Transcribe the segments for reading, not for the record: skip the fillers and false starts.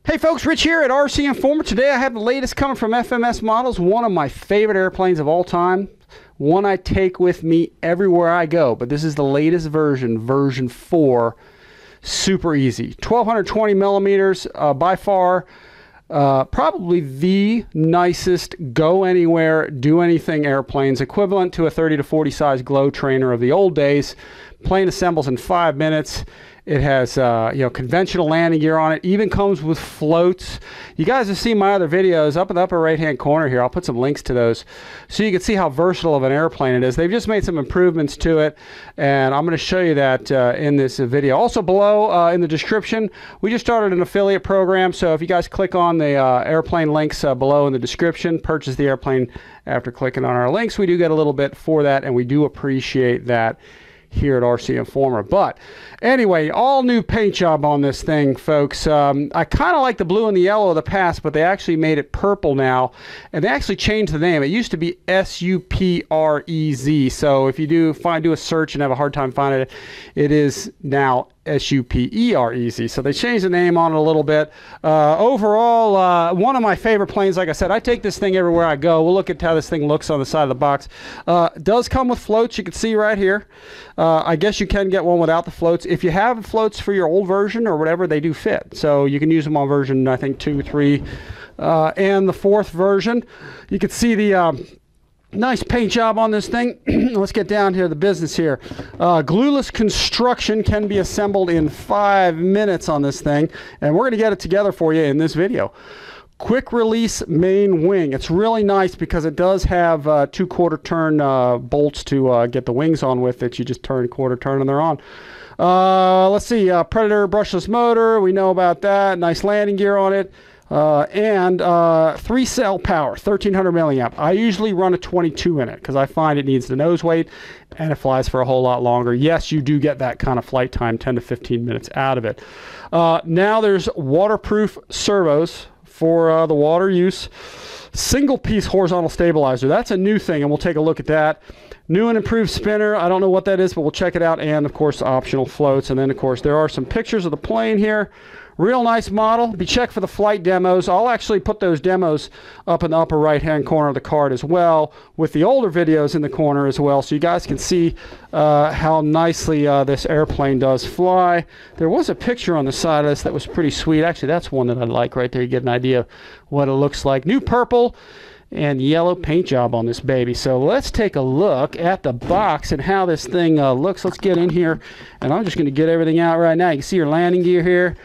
Hey folks, Rich here at RCINFORMER. Today I have the latest coming from FMS Models, one of my favorite airplanes of all time. One I take with me everywhere I go, but this is the latest version, version 4. Super easy. 1220 millimeters, by far probably the nicest go anywhere, do anything airplanes, equivalent to a 30 to 40 size glow trainer of the old days. Plane assembles in 5 minutes. It has conventional landing gear on it. Even comes with floats. You guys have seen my other videos up in the upper right hand corner here. I'll put some links to those so you can see how versatile of an airplane it is. They've just made some improvements to it, and I'm going to show you that in this video. Also below in the description, we just started an affiliate program, so if you guys click on the airplane links below in the description, purchase the airplane after clicking on our links, we do get a little bit for that, and we do appreciate that here at RCINFORMER. But anyway, all new paint job on this thing, folks. I kind of like the blue and the yellow of the past, but they actually made it purple now, and they actually changed the name. It used to be SUPREZ. So if you do a search and have a hard time finding it, it is now SUPEREZ. So they changed the name on it a little bit. Overall, one of my favorite planes. Like I said, I take this thing everywhere I go. We'll look at how this thing looks on the side of the box. Does come with floats, you can see right here. I guess you can get one without the floats. If you have floats for your old version or whatever, they do fit. So you can use them on version, I think, 2, 3, and the 4th version. You can see the nice paint job on this thing. Let's get down to the business here. Glueless construction can be assembled in 5 minutes on this thing, and we're going to get it together for you in this video. Quick release main wing. It's really nice because it does have 2 quarter turn bolts to get the wings on with it. You just turn quarter turn and they're on. Let's see, Predator brushless motor. We know about that. Nice landing gear on it. And 3-cell power, 1300 milliamp. I usually run a 22 in it because I find it needs the nose weight and it flies for a whole lot longer. Yes, you do get that kind of flight time, 10 to 15 minutes out of it. Now there's waterproof servos for the water use. Single piece horizontal stabilizer. That's a new thing, and we'll take a look at that. New and improved spinner. I don't know what that is, but we'll check it out. And of course, optional floats. And then of course, there are some pictures of the plane here. Real nice model. Be checked for the flight demos. I'll actually put those demos up in the upper right hand corner of the card as well, with the older videos in the corner as well, so you guys can see how nicely this airplane does fly. There was a picture on the side of this that was pretty sweet. Actually, that's one that I like right there. You get an idea of what it looks like. New purple and yellow paint job on this baby. So let's take a look at the box and how this thing looks. Let's get in here, and I'm just going to get everything out right now. You can see your landing gear here.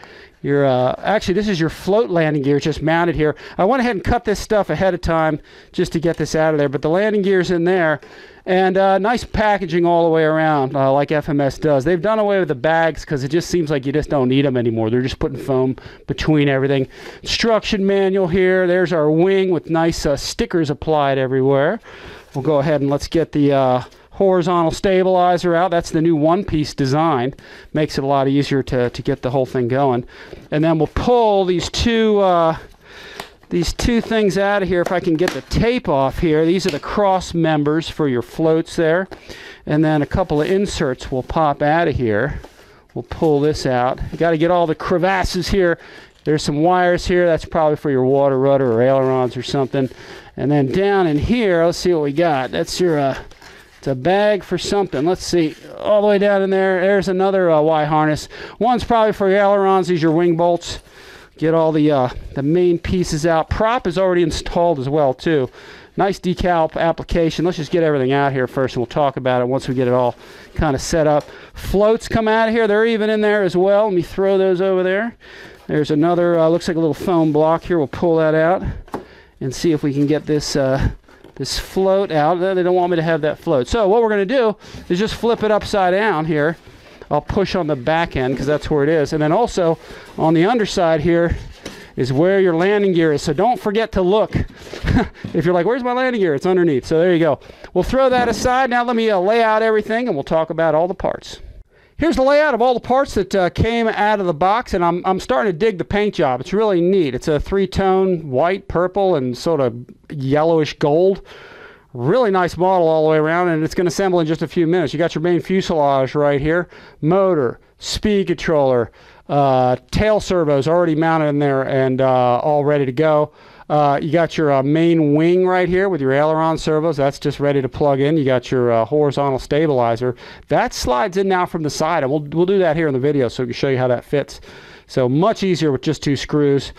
Actually, this is your float landing gear just mounted here. I went ahead and cut this stuff ahead of time just to get this out of there, but the landing gear's in there. And nice packaging all the way around, like FMS does. They've done away with the bags because it just seems like you just don't need them anymore. They're just putting foam between everything. Instruction manual here. There's our wing with nice stickers applied everywhere. We'll go ahead and let's get the horizontal stabilizer out. That's the new one-piece design. Makes it a lot easier to get the whole thing going. And then we'll pull these two things out of here. If I can get the tape off here, these are the cross members for your floats there. And then a couple of inserts will pop out of here. We'll pull this out. You got to get all the crevasses here. There's some wires here. That's probably for your water rudder or ailerons or something. And then down in here, let's see what we got. That's your it's a bag for something. Let's see, all the way down in there. There's another Y harness. One's probably for your ailerons. These are your wing bolts. Get all the main pieces out. Prop is already installed as well too. Nice decal application. Let's just get everything out here first, and we'll talk about it once we get it all kind of set up. Floats come out of here. They're even in there as well. Let me throw those over there. There's another, looks like a little foam block here. We'll pull that out and see if we can get this this float out. They don't want me to have that float. So what we're going to do is just flip it upside down here. I'll push on the back end because that's where it is. And then also on the underside here is where your landing gear is. So don't forget to look. If you're like, where's my landing gear? It's underneath. So there you go. We'll throw that aside. Now let me lay out everything, and we'll talk about all the parts. Here's the layout of all the parts that came out of the box, and I'm starting to dig the paint job. It's really neat. It's a 3-tone white, purple, and sort of yellowish gold. Really nice model all the way around, and it's going to assemble in just a few minutes. You got your main fuselage right here, motor, speed controller, tail servos already mounted in there and all ready to go. You got your main wing right here with your aileron servos. That's just ready to plug in. You got your horizontal stabilizer. That slides in now from the side, and we'll do that here in the video so we can show you how that fits. So much easier with just 2 screws.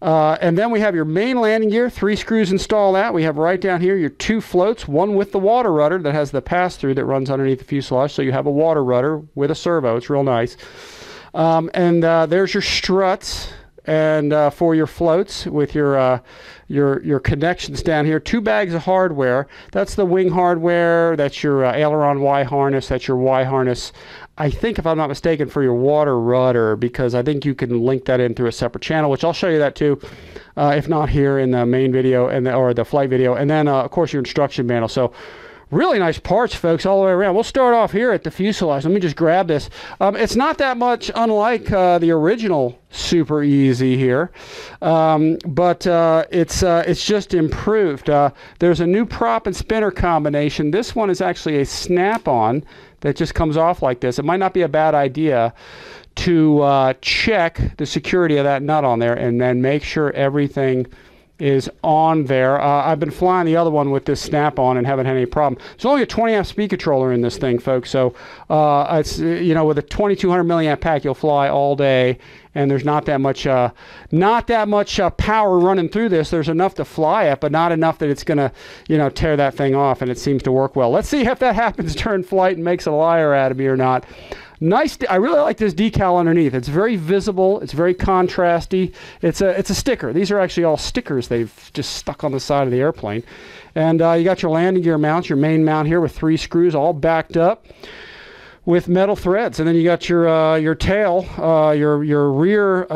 And then we have your main landing gear, 3 screws installed out. We have right down here your 2 floats, one with the water rudder that has the pass-through that runs underneath the fuselage. So you have a water rudder with a servo. It's real nice. And there's your struts and for your floats with your connections down here. 2 bags of hardware. That's the wing hardware. That's your aileron Y harness. That's your Y harness. I think, if I'm not mistaken, for your water rudder, because I think you can link that in through a separate channel, which I'll show you that too, if not here in the main video or the flight video. And then, of course, your instruction manual. So really nice parts, folks, all the way around. We'll start off here at the fuselage. Let me just grab this. It's not that much unlike the original Super Easy here, but it's just improved. There's a new prop and spinner combination. This one is actually a snap-on that just comes off like this. It might not be a bad idea to check the security of that nut on there and then make sure everything is on there. I've been flying the other one with this snap-on and haven't had any problem. There's only a 20 amp speed controller in this thing, folks. So it's, you know, with a 2200 milliamp pack, you'll fly all day, and there's not that much power running through this. There's enough to fly it, but not enough that it's gonna, you know, tear that thing off. And it seems to work well. Let's see if that happens during flight and makes a liar out of me or not. Nice. I really like this decal underneath. It's very visible. It's very contrasty. It's a sticker. These are actually all stickers they've just stuck on the side of the airplane. And you got your landing gear mounts, your main mount here with 3 screws all backed up with metal threads. And then you got your tail, your rear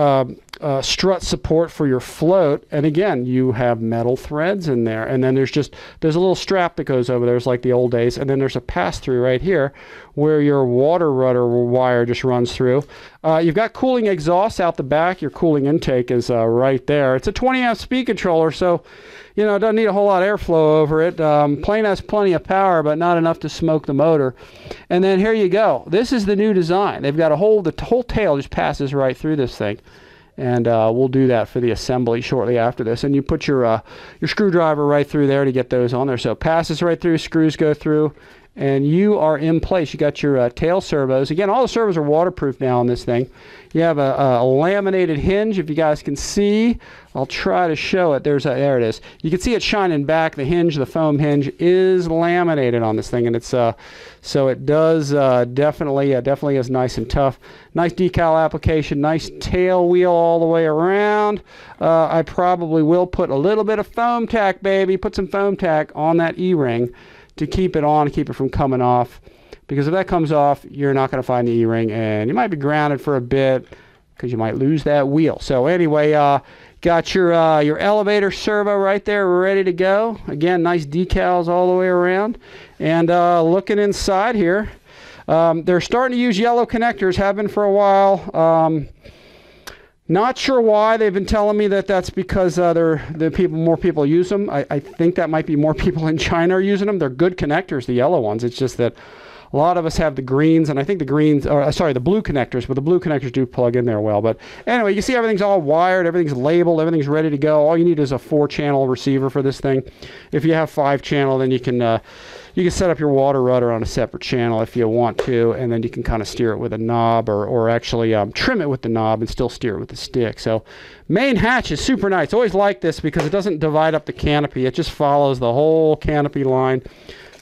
strut support for your float. And again, you have metal threads in there. And then there's a little strap that goes over there. It's like the old days. And then there's a pass-through right here where your water rudder wire just runs through. You've got cooling exhausts out the back. Your cooling intake is right there. It's a 20 amp speed controller, so you know, it doesn't need a whole lot of airflow over it. Plane has plenty of power, but not enough to smoke the motor. And then here you go. This is the new design. They've got the whole tail just passes right through this thing. And we'll do that for the assembly shortly after this. And you put your screwdriver right through there to get those on there. So it passes right through, screws go through, and you are in place. You got your tail servos. Again, all the servos are waterproof now on this thing. You have a laminated hinge, if you guys can see. I'll try to show it. There it is. You can see it shining back. The hinge, the foam hinge, is laminated on this thing, and it's so it does definitely is nice and tough. Nice decal application. Nice tail wheel all the way around. I probably will put a little bit of foam tack, baby. Put some foam tack on that E-ring to keep it on, keep it from coming off. Because if that comes off, you're not going to find the E-ring, and you might be grounded for a bit because you might lose that wheel. So anyway, got your elevator servo right there ready to go. Again, nice decals all the way around. And looking inside here, they're starting to use yellow connectors, have been for a while. Not sure why. They've been telling me that that's because more people use them. I think that might be more people in China are using them. They're good connectors, the yellow ones. It's just that a lot of us have the greens, and I think the blue connectors, but the blue connectors do plug in there well. But anyway, you see everything's all wired, everything's labeled, everything's ready to go. All you need is a 4-channel receiver for this thing. If you have 5-channel, then you can set up your water rudder on a separate channel if you want to, and then you can kind of steer it with a knob or actually trim it with the knob and still steer it with the stick. So main hatch is super nice. Always like this because it doesn't divide up the canopy. It just follows the whole canopy line.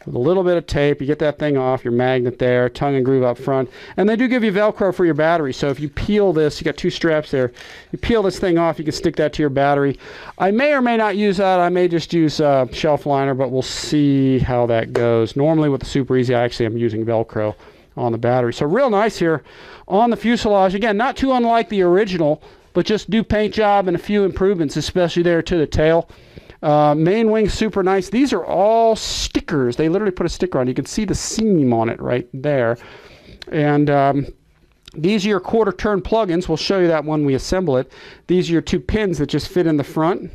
With a little bit of tape, you get that thing off, your magnet there, tongue and groove up front. And they do give you Velcro for your battery. So if you peel this, you got 2 straps there. You peel this thing off, you can stick that to your battery. I may or may not use that. I may just use shelf liner, but we'll see how that goes. Normally with the Super Easy, I actually am using Velcro on the battery. So real nice here on the fuselage. Again, not too unlike the original, but just do paint job and a few improvements, especially there to the tail. Main wing, super nice. These are all stickers. They literally put a sticker on. You can see the seam on it right there. And these are your quarter turn plugins. We'll show you that when we assemble it. These are your 2 pins that just fit in the front.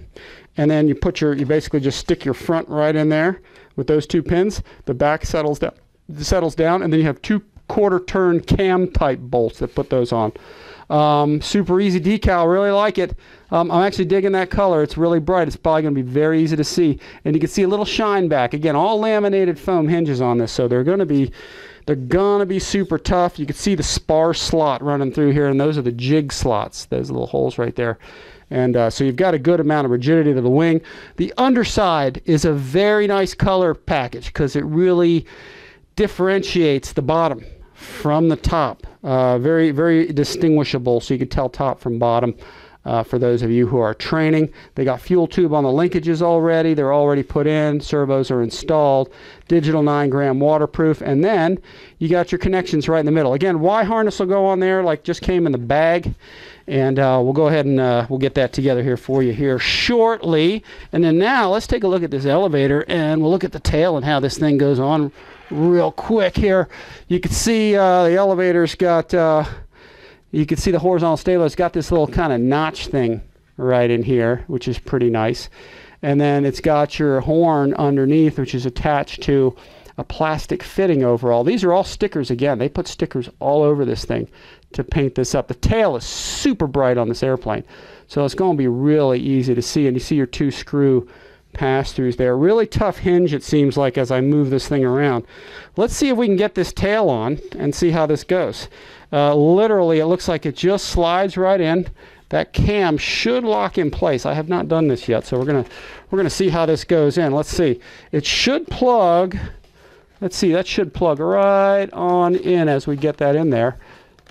And then you basically just stick your front right in there with those 2 pins. The back settles down, and then you have 2 quarter turn cam type bolts that put those on. Super easy decal, really like it. I'm actually digging that color. It's really bright. It's probably going to be very easy to see. And you can see a little shine back. Again, all laminated foam hinges on this, so they're going to be super tough. You can see the spar slot running through here, and those are the jig slots, those little holes right there. And so you've got a good amount of rigidity to the wing. The underside is a very nice color package because it really differentiates the bottom from the top. Very, very distinguishable, so you can tell top from bottom. For those of you who are training, they got fuel tube on the linkages already. They're already put in. Servos are installed. Digital 9-gram waterproof. And then you got your connections right in the middle. Again, Y harness will go on there like just came in the bag. And we'll go ahead and we'll get that together here for you here shortly. And then now let's take a look at this elevator, and we'll look at the tail and how this thing goes on real quick here. You can see the elevator's got... you can see the horizontal stabilizer. It's got this little kind of notch thing right in here, which is pretty nice. And then it's got your horn underneath, which is attached to a plastic fitting overall. These are all stickers again. They put stickers all over this thing to paint this up. The tail is super bright on this airplane, so it's going to be really easy to see. And you see your 2 screw pass-throughs there. Really tough hinge, it seems like, as I move this thing around. Let's see if we can get this tail on and see how this goes. Literally, it looks like it just slides right in. That cam should lock in place. I have not done this yet, so we're gonna see how this goes in. Let's see. It should plug. Let's see. That should plug right on in as we get that in there.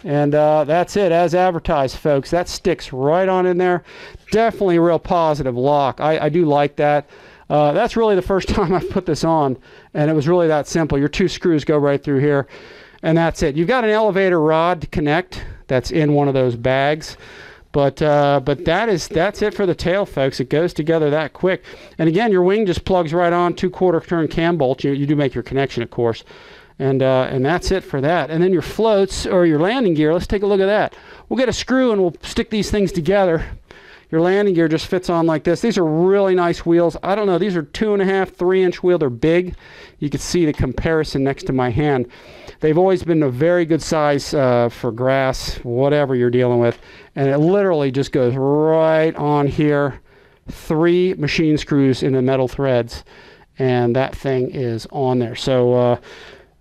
And that's it, as advertised, folks. That sticks right on in there. Definitely a real positive lock. I do like that. That's really the first time I've put this on, and it was really that simple. Your 2 screws go right through here, and that's it. You've got an elevator rod to connect. That's in one of those bags. But that's it for the tail, folks. It goes together that quick. And again, your wing just plugs right on, 2/4 turn cam bolt. You do make your connection, of course. And that's it for that. And then your floats or your landing gear, let's take a look at that. We'll get a screw and we'll stick these things together. Your landing gear just fits on like this. These are really nice wheels. I don't know, these are 2.5, 3-inch wheel. They're big. You can see the comparison next to my hand. They've always been a very good size for grass, whatever you're dealing with. And it literally just goes right on here. 3 machine screws into metal threads. And that thing is on there. So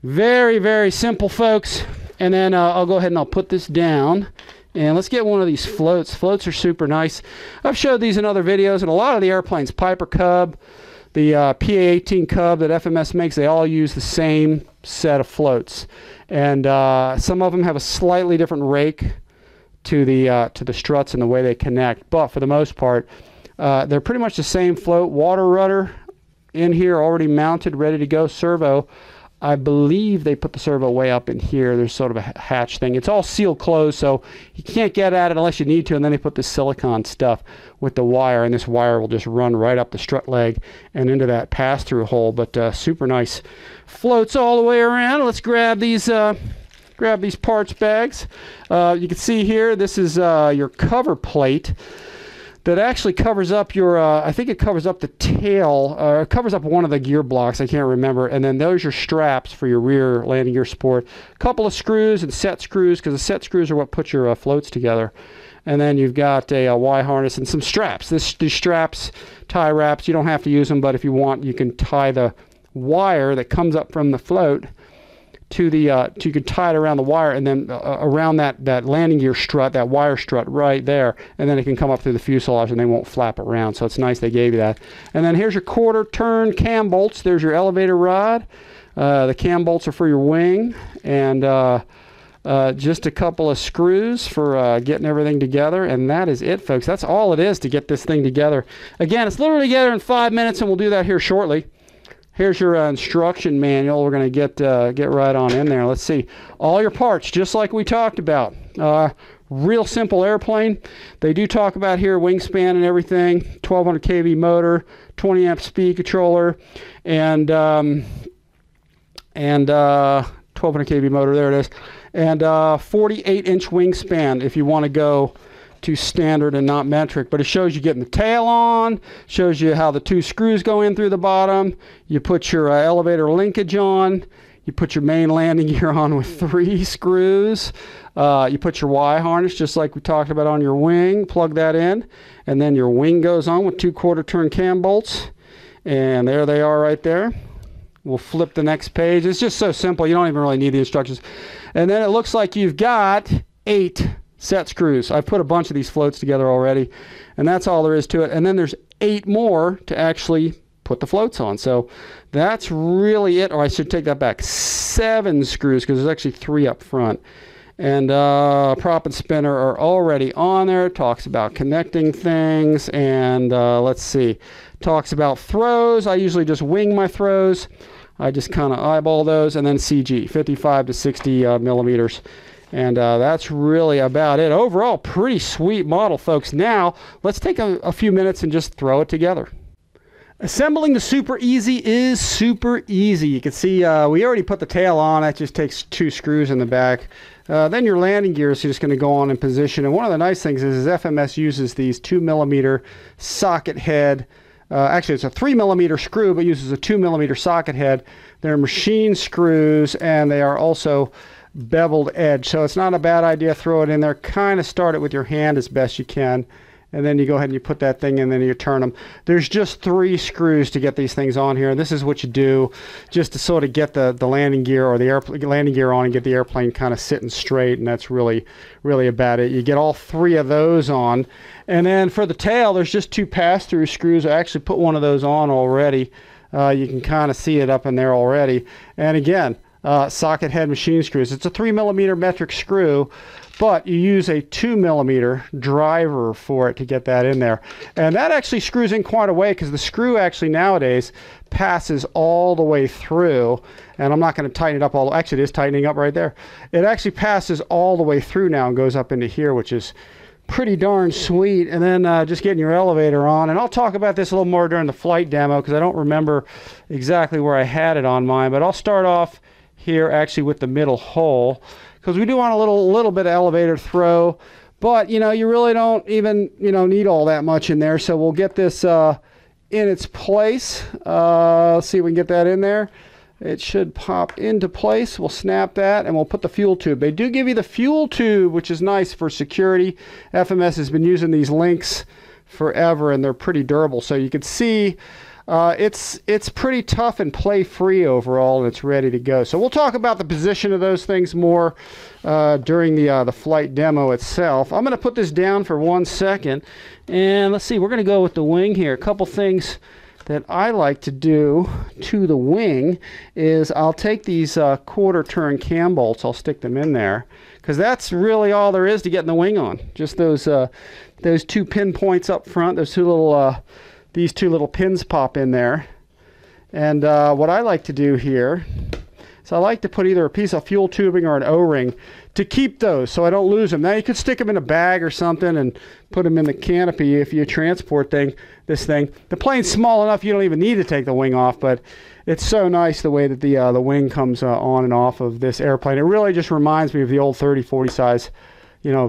very, very simple, folks. And then I'll go ahead and I'll put this down. And let's get one of these floats. Floats are super nice. I've showed these in other videos, and a lot of the airplanes, Piper Cub, the PA-18 Cub that FMS makes, they all use the same set of floats. And some of them have a slightly different rake to the struts and the way they connect. But for the most part, they're pretty much the same float. Water rudder in here, already mounted, ready to go. Servo. I believe they put the servo way up in here. There's sort of a hatch thing. It's all sealed closed, so you can't get at it unless you need to. And then they put this silicone stuff with the wire, and this wire will just run right up the strut leg and into that pass-through hole. But super nice floats all the way around. Let's grab these parts bags. You can see here, this is your cover plate that actually covers up your, I think it covers up the tail, it covers up one of the gear blocks, I can't remember, and then those are your straps for your rear landing gear support. A couple of screws and set screws, because the set screws are what put your floats together. And then you've got a Y harness and some straps. These straps, tie wraps, you don't have to use them, but if you want, you can tie the wire that comes up from the float to the you can tie it around the wire, and then around that landing gear strut, that wire strut right there, and then it can come up through the fuselage and they won't flap around. So it's nice they gave you that. And then here's your 1/4 turn cam bolts. There's your elevator rod. The cam bolts are for your wing, and just a couple of screws for getting everything together. And that is it, folks. That's all it is to get this thing together. Again, it's literally together in 5 minutes, and we'll do that here shortly. Here's your instruction manual. We're going to get right on in there. Let's see. All your parts, just like we talked about. Real simple airplane. They do talk about here wingspan and everything. 1200 kV motor, 20 amp speed controller, and 1200 kV motor. There it is. And 48-inch wingspan if you want to go to standard and not metric. But it shows you getting the tail on, shows you how the 2 screws go in through the bottom. You put your elevator linkage on. You put your main landing gear on with 3 screws. You put your Y harness, just like we talked about on your wing, plug that in, and then your wing goes on with 2 quarter-turn cam bolts. And there they are right there. We'll flip the next page. It's just so simple. You don't even really need the instructions. And then it looks like you've got 8 set screws. I've put a bunch of these floats together already, and that's all there is to it. And then there's 8 more to actually put the floats on. So that's really it. Or I should take that back. 7 screws, because there's actually 3 up front. And prop and spinner are already on there. It talks about connecting things. And let's see. Talks about throws. I usually just wing my throws. I just kind of eyeball those. And then CG, 55 to 60 millimeters. And that's really about it. Overall, pretty sweet model, folks. Now, let's take a few minutes and just throw it together. Assembling the Super Easy is super easy. You can see we already put the tail on. That just takes 2 screws in the back. Then your landing gear is just going to go on in position. And one of the nice things is FMS uses these 2 millimeter socket head. Actually, it's a 3 millimeter screw, but uses a 2 millimeter socket head. They're machine screws, and they are also beveled edge. So it's not a bad idea. Throw it in there. Kind of start it with your hand as best you can. And then you go ahead and you put that thing in, and then you turn them. There's just 3 screws to get these things on here. And this is what you do just to sort of get the landing gear or the landing gear on and get the airplane kind of sitting straight. And that's really about it. You get all 3 of those on. And then for the tail, there's just 2 pass-through screws. I actually put one of those on already. You can kind of see it up in there already. And again, socket head machine screws. It's a 3 millimeter metric screw, but you use a 2 millimeter driver for it to get that in there. And that actually screws in quite a way, because the screw actually nowadays passes all the way through. And I'm not going to tighten it up all. Actually, it is tightening up right there. It actually passes all the way through now and goes up into here, which is pretty darn sweet. And then just getting your elevator on. And I'll talk about this a little more during the flight demo, because I don't remember exactly where I had it on mine. But I'll start off here actually with the middle hole, because we do want a little bit of elevator throw, but you really don't even need all that much in there. So we'll get this in its place. Let's see if we can get that in there. It should pop into place. We'll snap that, and we'll put the fuel tube. They do give you the fuel tube, which is nice for security. FMS has been using these links forever, and they're pretty durable. So you can see it's pretty tough and play free overall, and it's ready to go. So we'll talk about the position of those things more during the flight demo itself. I'm going to put this down for 1 second, and let's see, we're going to go with the wing here. A couple things that I like to do to the wing is I'll take these quarter turn cam bolts, I'll stick them in there, because that's really all there is to getting the wing on. Just those 2 pin points up front, those 2 little these 2 little pins pop in there. And what I like to do here is I like to put either a piece of fuel tubing or an O-ring to keep those so I don't lose them. Now you could stick them in a bag or something and put them in the canopy if you transport this thing. The plane's small enough you don't even need to take the wing off, but it's so nice the way that the wing comes on and off of this airplane. It really just reminds me of the old 30-40 size,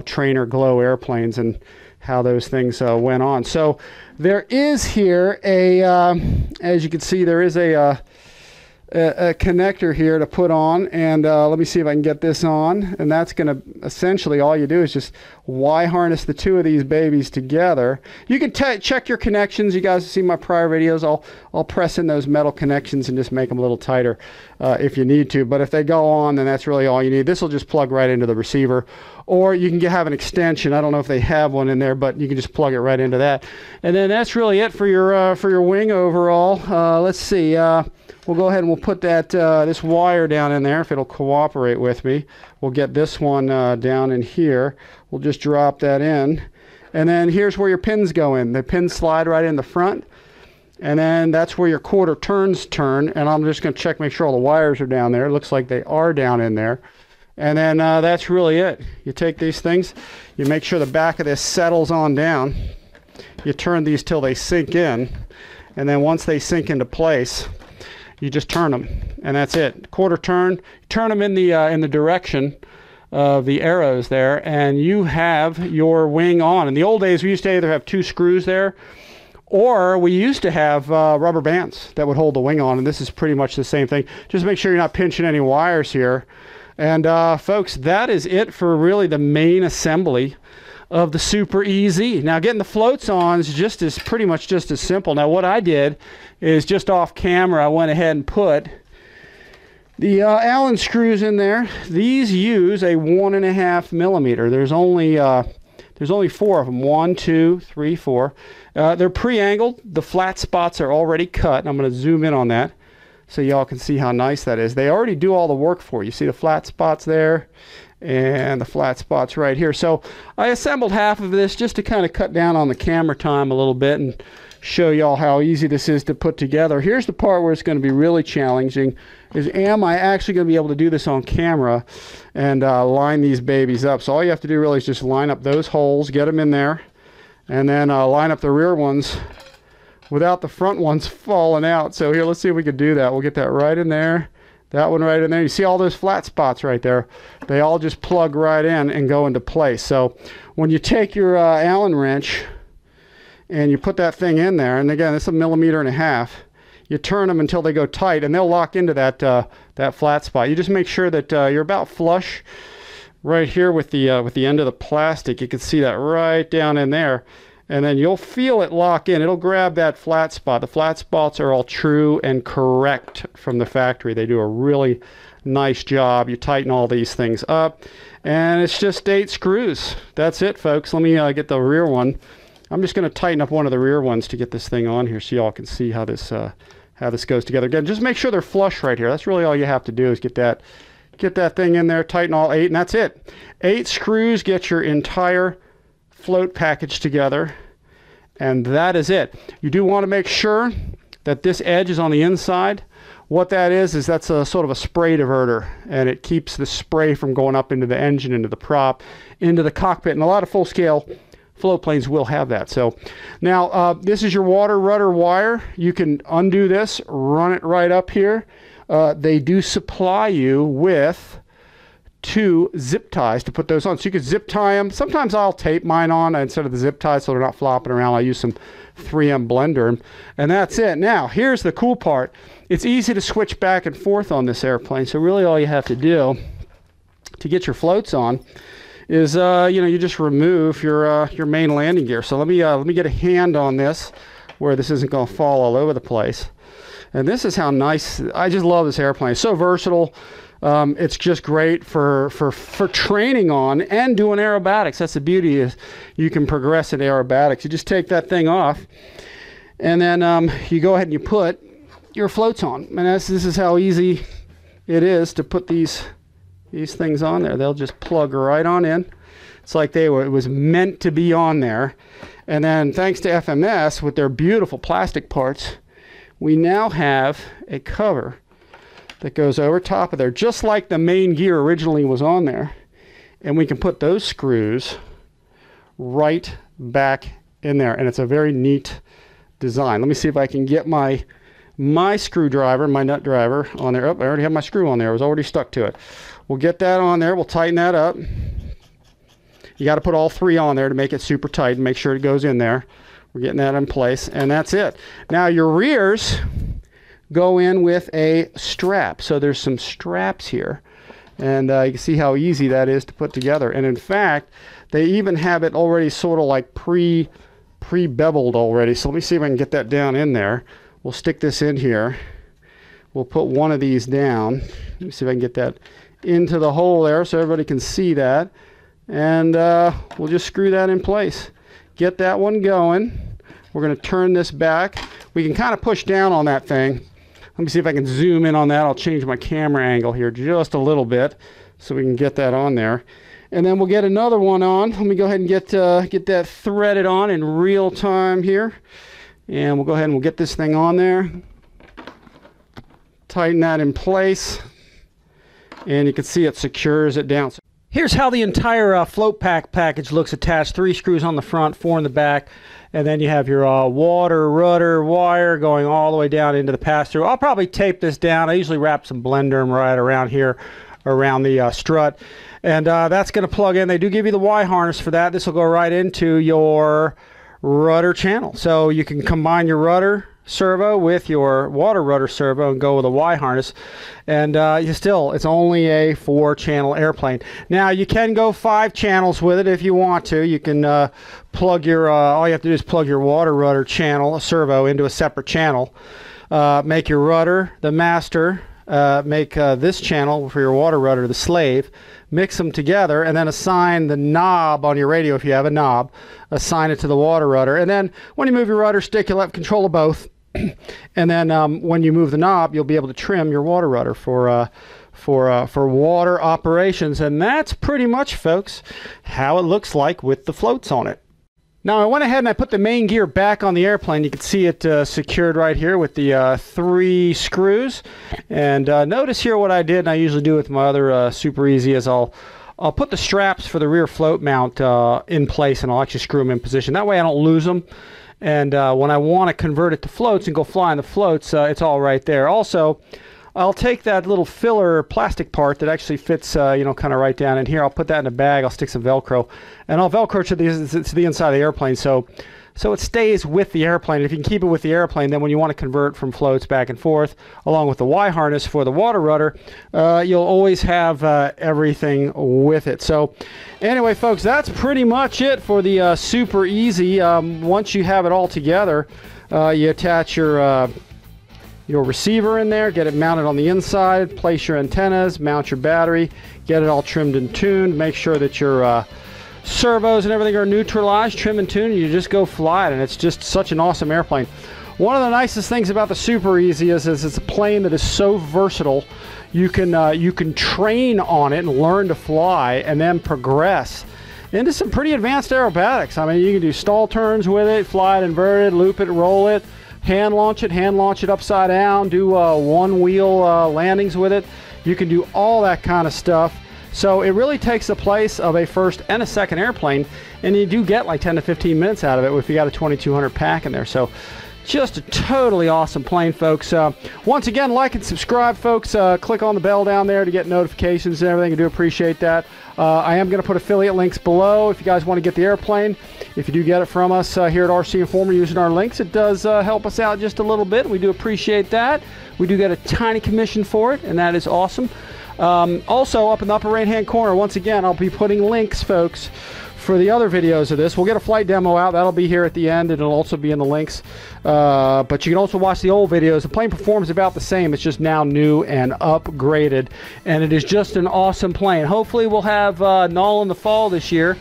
trainer glow airplanes and how those things went on. So there is here as you can see, there is a connector here to put on, and let me see if I can get this on. And that's going to essentially, all you do is just Y harness the 2 of these babies together. You can check your connections. You guys have seen my prior videos. I'll press in those metal connections and just make them a little tighter if you need to. But if they go on, then that's really all you need. This will just plug right into the receiver, or you can have an extension. I don't know if they have one in there, but you can just plug it right into that. And then that's really it for your wing overall. Let's see. We'll go ahead and we'll put that this wire down in there if it'll cooperate with me. We'll get this one down in here. We'll just drop that in. And then here's where your pins go in. The pins slide right in the front. And then that's where your quarter turns turn. And I'm just going to check, make sure all the wires are down there. It looks like they are down in there. And then that's really it. You take these things, you make sure the back of this settles on down. You turn these till they sink in. And then once they sink into place, you just turn them, and that's it. Quarter turn, turn them in the direction of the arrows there, and you have your wing on. In the old days, we used to either have 2 screws there, Or we used to have rubber bands that would hold the wing on, and this is pretty much the same thing. Just make sure you're not pinching any wires here. And folks, that is it for really the main assembly of the Super EZ. Now getting the floats on is pretty much just as simple. Now what I did is just off camera, I went ahead and put the Allen screws in there. These use a 1.5 millimeter. There's only 4 of them. 1, 2, 3, 4. They're pre-angled. The flat spots are already cut. And I'm going to zoom in on that so y'all can see how nice that is. They already do all the work for you. See the flat spots there and the flat spots right here. So I assembled half of this just to kind of cut down on the camera time a little bit and show y'all how easy this is to put together. Here's the part where it's going to be really challenging, is am I actually going to be able to do this on camera and line these babies up? So all you have to do really is just line up those holes, get them in there, and then line up the rear ones without the front ones falling out. So here, let's see if we can do that. We'll get that right in there, that one right in there. You see all those flat spots right there? They all just plug right in and go into place. So when you take your Allen wrench and you put that thing in there, and again, it's 1.5 millimeters, you turn them until they go tight, and they'll lock into that flat spot. You just make sure that you're about flush right here with the end of the plastic. You can see that right down in there, and then you'll feel it lock in. It'll grab that flat spot. The flat spots are all true and correct from the factory. They do a really nice job. You tighten all these things up, and it's just 8 screws. That's it, folks. Let me get the rear one. I'm just going to tighten up one of the rear ones to get this thing on here so y'all can see how this goes together. Again, just make sure they're flush right here. That's really all you have to do, is get that thing in there, tighten all 8, and that's it. 8 screws get your entire float package together, and that is it. You do want to make sure that this edge is on the inside. What that is that's a sort of a spray diverter, and it keeps the spray from going up into the engine, into the prop, into the cockpit, and a lot of full-scale float planes will have that. So now this is your water rudder wire. You can undo this, run it right up here. They do supply you with 2 zip ties to put those on, so you could zip tie them. Sometimes I'll tape mine on instead of the zip ties so they're not flopping around. I use some 3M blender, and that's it. Now here's the cool part. It's easy to switch back and forth on this airplane, so really all you have to do to get your floats on is you just remove your main landing gear. So let me get a hand on this where this isn't going to fall all over the place. And this is how nice. I just love this airplane. It's so versatile. It's just great for training on and doing aerobatics. That's the beauty, is you can progress in aerobatics. You just take that thing off, and then you go ahead and you put your floats on. And this is how easy it is to put these things on there. They'll just plug right on in. It's like it was meant to be on there. And then thanks to FMS with their beautiful plastic parts, we now have a cover that goes over top of there, just like the main gear originally was on there. And we can put those screws right back in there. And it's a very neat design. Let me see if I can get my screwdriver, my nut driver on there. Oh, I already have my screw on there. I was already stuck to it. We'll get that on there. We'll tighten that up. You got to put all 3 on there to make it super tight and make sure it goes in there. We're getting that in place, and that's it. Now your rears go in with a strap. So there's some straps here, and you can see how easy that is to put together. And in fact, they even have it already sort of like pre-beveled already. So let me see if I can get that down in there. We'll stick this in here. We'll put one of these down. Let me see if I can get that into the hole there so everybody can see that. And we'll just screw that in place. Get that one going. We're going to turn this back. We can kind of push down on that thing. Let me see if I can zoom in on that. I'll change my camera angle here just a little bit so we can get that on there. And then we'll get another one on. Let me go ahead and get that threaded on in real time here. And we'll go ahead and we'll get this thing on there. Tighten that in place. And you can see it secures it down. Here's how the entire float package looks attached. 3 screws on the front, 4 in the back. And then you have your water rudder wire going all the way down into the pass-through. I'll probably tape this down. I usually wrap some blender right around here, around the strut. And that's going to plug in. They do give you the Y harness for that. This will go right into your rudder channel. So you can combine your rudder servo with your water rudder servo and go with a Y harness, and it's only a 4-channel airplane. Now you can go 5 channels with it if you want to. You can plug your all you have to do is plug your water rudder channel servo into a separate channel, make your rudder the master, make this channel for your water rudder the slave, mix them together, and then assign the knob on your radio, if you have a knob, assign it to the water rudder. And then when you move your rudder stick, you'll have control of both. And then when you move the knob, you'll be able to trim your water rudder for water operations. And that's pretty much, folks, how it looks like with the floats on it. Now I went ahead and I put the main gear back on the airplane. You can see it secured right here with the 3 screws. And notice here what I did, and I usually do with my other Super Easy, is I'll put the straps for the rear float mount in place, and I'll actually screw them in position. That way I don't lose them. And when I want to convert it to floats and go fly in the floats, it's all right there. Also, I'll take that little filler plastic part that actually fits, kind of right down in here. I'll put that in a bag. I'll stick some Velcro, and I'll Velcro to the inside of the airplane, so it stays with the airplane. If you can keep it with the airplane, then when you want to convert from floats back and forth, along with the Y harness for the water rudder, you'll always have everything with it. So anyway, folks, that's pretty much it for the Super Easy. Once you have it all together, you attach your receiver in there, get it mounted on the inside, place your antennas, mount your battery, get it all trimmed and tuned, make sure that your servos and everything are neutralized, trim and tuned, and you just go fly it, and it's just such an awesome airplane. One of the nicest things about the Super Easy is it's a plane that is so versatile. You can train on it and learn to fly, and then progress into some pretty advanced aerobatics. I mean, you can do stall turns with it, fly it inverted, loop it, roll it, hand launch it upside down, do one-wheel landings with it. You can do all that kind of stuff. So it really takes the place of a first and a second airplane, and you do get like 10 to 15 minutes out of it if you got a 2200 pack in there. So just a totally awesome plane, folks. Once again, like and subscribe, folks. Click on the bell down there to get notifications and everything. I do appreciate that. I am going to put affiliate links below if you guys want to get the airplane. If you do get it from us here at RC Informer using our links, it does help us out just a little bit. We do appreciate that. We do get a tiny commission for it, and that is awesome. Also, up in the upper right-hand corner, once again, I'll be putting links, folks, for the other videos of this. We'll get a flight demo out. That'll be here at the end, and it'll also be in the links. But you can also watch the old videos. The plane performs about the same. It's just now new and upgraded, and it is just an awesome plane. Hopefully, we'll have null in the fall this year,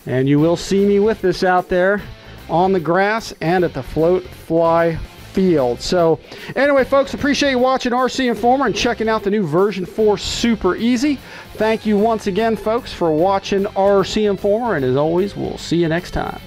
and you will see me with this out there on the grass and at the float fly field. So anyway, folks, appreciate you watching RC Informer and checking out the new version 4 Super Easy. Thank you once again, folks, for watching RC Informer, and as always, we'll see you next time.